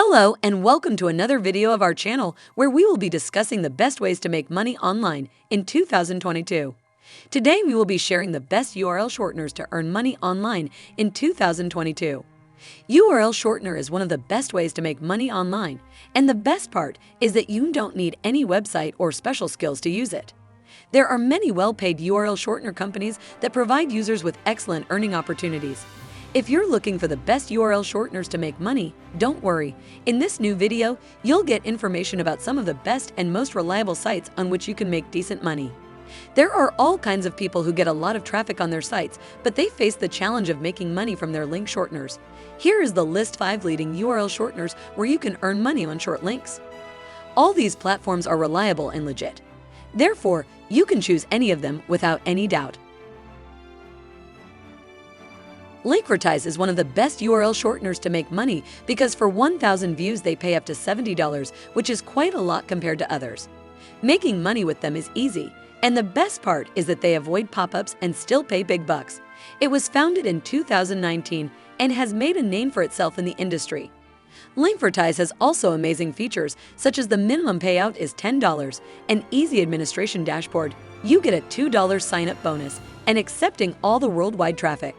Hello and welcome to another video of our channel where we will be discussing the best ways to make money online in 2022. Today we will be sharing the best URL shorteners to earn money online in 2022. URL shortener is one of the best ways to make money online, and the best part is that you don't need any website or special skills to use it. There are many well-paid URL shortener companies that provide users with excellent earning opportunities. If you're looking for the best URL shorteners to make money, don't worry. In this new video, you'll get information about some of the best and most reliable sites on which you can make decent money. There are all kinds of people who get a lot of traffic on their sites, but they face the challenge of making money from their link shorteners. Here is the list 5 leading URL shorteners where you can earn money on short links. All these platforms are reliable and legit. Therefore, you can choose any of them without any doubt. Linkvertise is one of the best URL shorteners to make money because for 1,000 views they pay up to $70, which is quite a lot compared to others. Making money with them is easy, and the best part is that they avoid pop-ups and still pay big bucks. It was founded in 2019 and has made a name for itself in the industry. Linkvertise has also amazing features such as the minimum payout is $10, an easy administration dashboard, you get a $2 sign-up bonus, and accepting all the worldwide traffic.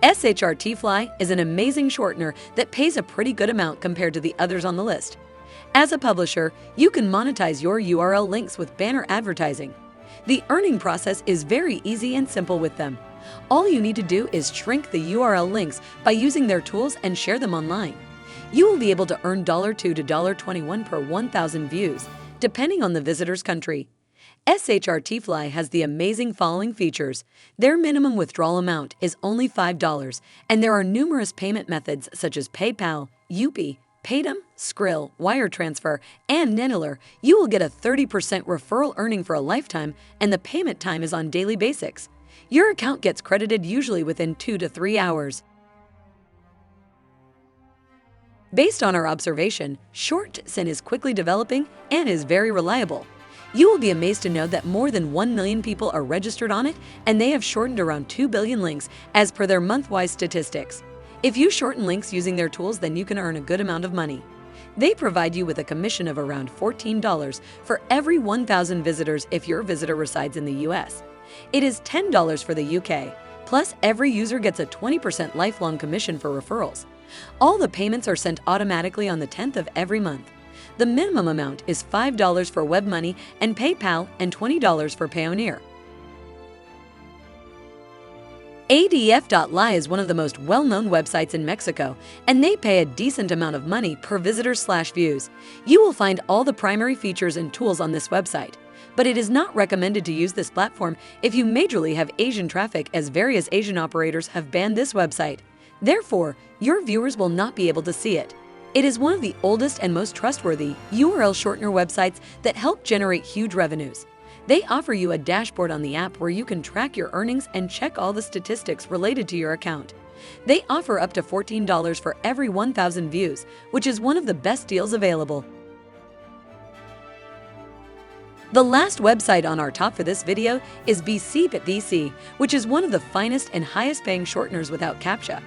SHRTFly is an amazing shortener that pays a pretty good amount compared to the others on the list. As a publisher, you can monetize your URL links with banner advertising. The earning process is very easy and simple with them. All you need to do is shrink the URL links by using their tools and share them online. You will be able to earn $2 to $21 per 1,000 views, depending on the visitor's country. SHRTFly has the amazing following features. Their minimum withdrawal amount is only $5, and there are numerous payment methods such as PayPal, UPI, Paytm, Skrill, wire transfer, and Nettler. You will get a 30% referral earning for a lifetime, and the payment time is on daily basis. Your account gets credited usually within 2 to 3 hours. Based on our observation, ShortSyn is quickly developing and is very reliable. You will be amazed to know that more than 1 million people are registered on it, and they have shortened around 2 billion links as per their month-wise statistics. If you shorten links using their tools, then you can earn a good amount of money. They provide you with a commission of around $14 for every 1,000 visitors if your visitor resides in the US. It is $10 for the UK, plus every user gets a 20% lifelong commission for referrals. All the payments are sent automatically on the 10th of every month. The minimum amount is $5 for WebMoney and PayPal and $20 for Payoneer. ADF.li is one of the most well-known websites in Mexico, and they pay a decent amount of money per visitor/views. You will find all the primary features and tools on this website, but it is not recommended to use this platform if you majorly have Asian traffic, as various Asian operators have banned this website. Therefore, your viewers will not be able to see it. It is one of the oldest and most trustworthy URL shortener websites that help generate huge revenues. They offer you a dashboard on the app where you can track your earnings and check all the statistics related to your account. They offer up to $14 for every 1,000 views, which is one of the best deals available. The last website on our top for this video is BC, which is one of the finest and highest paying shorteners without CAPTCHA.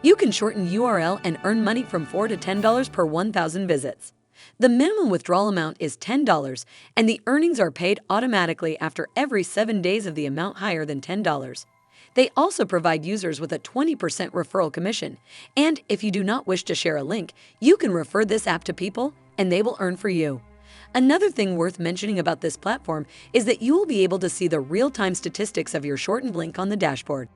You can shorten URL and earn money from $4 to $10 per 1,000 visits. The minimum withdrawal amount is $10, and the earnings are paid automatically after every 7 days of the amount higher than $10. They also provide users with a 20% referral commission, and if you do not wish to share a link, you can refer this app to people, and they will earn for you. Another thing worth mentioning about this platform is that you will be able to see the real-time statistics of your shortened link on the dashboard.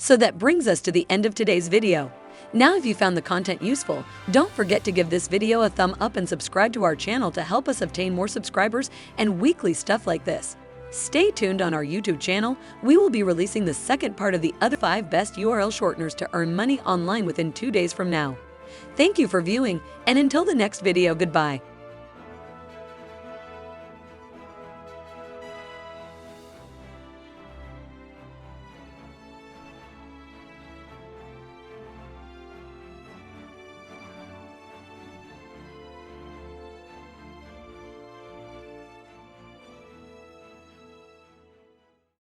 So that brings us to the end of today's video. Now, if you found the content useful, don't forget to give this video a thumb up and subscribe to our channel to help us obtain more subscribers and weekly stuff like this. Stay tuned on our YouTube channel. We will be releasing the second part of the other 5 best URL shorteners to earn money online within 2 days from now. Thank you for viewing, and until the next video, goodbye.